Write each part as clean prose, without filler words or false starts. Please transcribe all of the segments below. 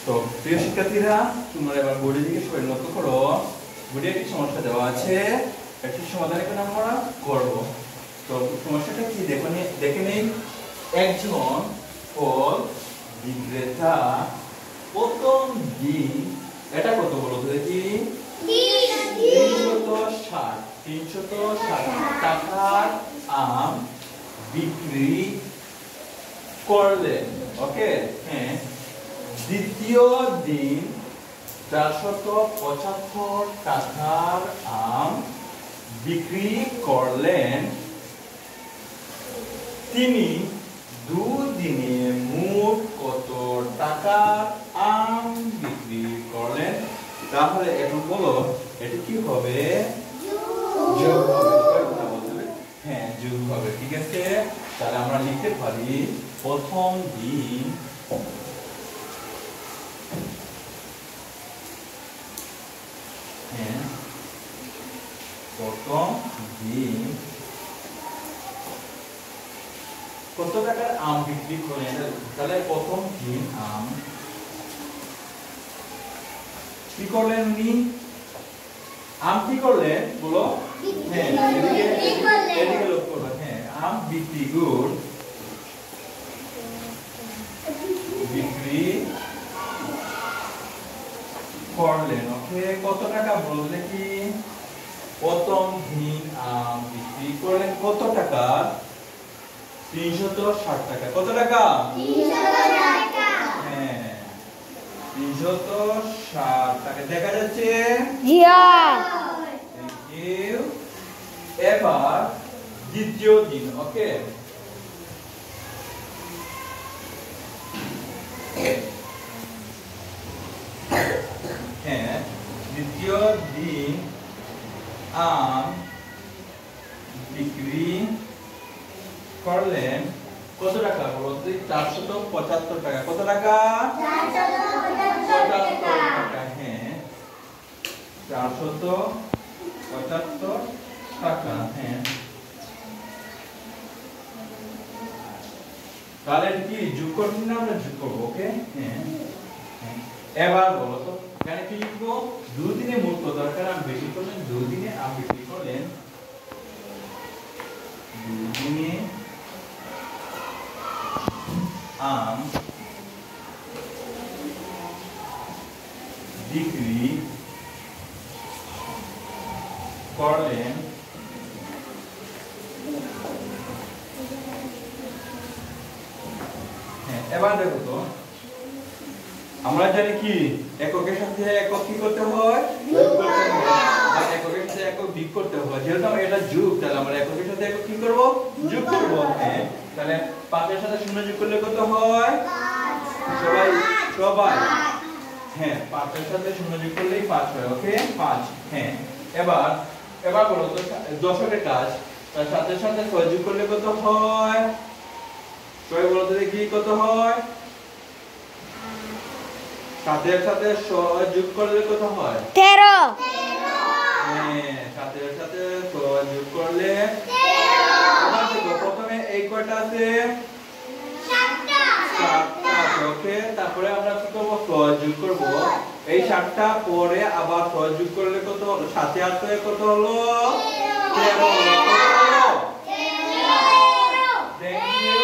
তো প্রিয় শিক্ষার্থীরা, তোমরা এবার বোর্ডের দিকে সবাই লক্ষ্য করো। বোর্ডে একটি সমস্যা দেওয়া আছে, একটি সমাধান এখন আমরা করব। তো সমস্যাটা কি দেখে নেই। একজন ফল বিক্রেতা প্রথম দিন, এটা কত বলো তো দেখি, 360 টাকার আম বিক্রি করলেন। ওকে, হ্যাঁ। দ্বিতীয় দিন 475 টাকার আম বিক্রি করলেন। তিনি দুদিনে মোট কত টাকার আম বিক্রি করলেন? তাহলে এখন বলো, এটা কি হবে? যোগ হবে। হ্যাঁ, যোগ হবে। ঠিক আছে, তাহলে আমরা লিখতে পারি প্রথম দিন কত টাকার আম বিক্রি করলেন। তাহলে প্রথম দিন আম কি করলেন উনি? আম কি করলেন বলো? হ্যাঁ, এদিকে লক্ষ্য করো। হ্যাঁ, আম বিক্রি করলেন। ওকে, কত টাকা বলো দেখি। প্রথম দিন আম বিক্রি করলেন কত টাকা? 360 টাকা। কত টাকা? 360 টাকা। হ্যাঁ, 360 টাকা। দেখা যাচ্ছে? জি। Thank you. এবার দ্বিতীয় দিন। ওকে, হ্যাঁ, দ্বিতীয় দিন আম বিক্রি করলেন কত টাকা বলো? 475 টাকা। কত টাকা? 475 টাকা। হ্যাঁ, 475 টাকা। হ্যাঁ, তাহলে কি যোগ করছি না? আমরা যোগ করবো। ওকে, হ্যাঁ। এবার বলো তো এখানে কি লিখবো? দুদিনে মোট কত টাকার আম বিক্রি করলেন? দুদিনে আম বিক্রি করলেন। দুদিনে আম বিক্রি করলেন এবার দেখো তো, আমরা জানি কি এককের সাথে একক কি করতে হয়? যোগ করতে হয়। আর এককের সাথে একক বিয়োগ করতে হয়। যেহেতু এটা যোগ, তাহলে আমরা এককের সাথে একক কি করব? যোগ করব। হ্যাঁ, তাহলে 5 এর সাথে 0 যোগ করলে কত হয়? সবাই হ্যাঁ, 5 এর সাথে 0 যোগ করলেই 5 হয়। ওকে, 5। হ্যাঁ, এবার বলো তো দশকের কাজ। তার সাথে সাথে 6 যোগ করলে কত হয়? সবাই বলো তো দেখি কত হয়? 7 এর সাথে 6 যোগ করলে কত হয়? 13। হ্যাঁ, 7 এর সাথে 6 যোগ করলে 13। এবার দেখো প্রথমে এই কয়টা আছে? 7টা আছে। ওকে, তারপরে আমরা কি করব? 6 যোগ করব। এই 7টা পরে আবার 6 যোগ করলে কত হলো? 7 এর 8 কত হলো? 13 হলো। কত হলো? 13। Thank you.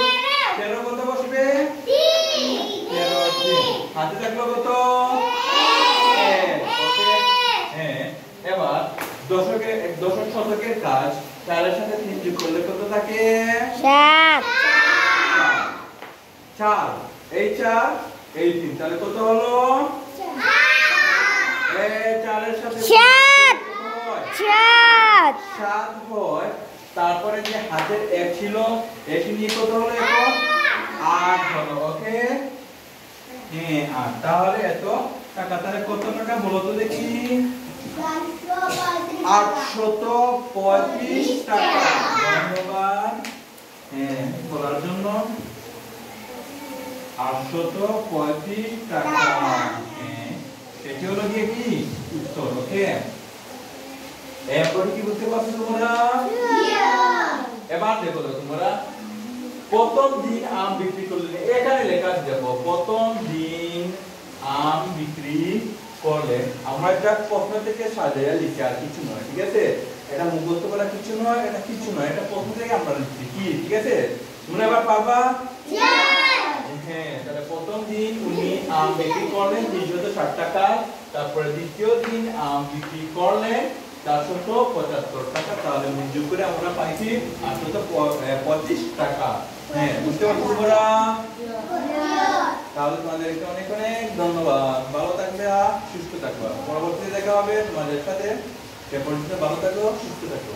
13 কত বসবে? 13 হাতে থাকলো কত? 1। ওকে, হ্যাঁ। এবার দশক শতকের কাজ। 4 এর সাথে 3 যোগ করলে কত থাকে? 7। 4 এই 4 এই 3, তাহলে কত হলো? 8। এই 4 এর সাথে 7 হয়। তারপরে যে হাতের 1 ছিল, 1 নিয়ে কত হলো? এখন 8 হলো। ওকে, হ্যাঁ, 8। তাহলে এত টাকা। তাহলে কত টাকা বলো তো দেখি? 835 টাকা। ধন্যবাদ হ্যাঁ বলার জন্য। 835 টাকা। হ্যাঁ, এটি হলো গিয়ে কি উত্তর। ওকে, এরপরে কি বুঝতে পারছো তোমরা? এবার দেখো তোমরা, প্রথম দিন আম বিক্রি করলেন। এখানে লেখা আছে দেখো, প্রথম দিন করলে আমরা যা প্রশ্ন থেকে সাজাইয়া লিখি আর কিছু নয়, ঠিক আছে? এটা মুখস্থ করা কিছু নয়, এটা কিছু নয়, এটা প্রশ্ন থেকে আমরা লিখছি কি, ঠিক আছে? মনে আবার পারবা? হ্যাঁ, তাহলে প্রথম দিন উনি আম বিক্রি করলেন 360 টাকা, তারপরে দ্বিতীয় দিন আম বিক্রি করলেন 475 টাকা, তাহলে উনি যোগ করে আমরা পাইছি 825 টাকা। হ্যাঁ, বুঝতে পারছো তোমরা? তাহলে তোমাদেরকে অনেক অনেক ধন্যবাদ। ভালো থাকবে আর সুস্থ থাকবে। পরবর্তীতে দেখা হবে তোমাদের সাথে। সে পর্যন্ত ভালো থাকো, সুস্থ থাকো।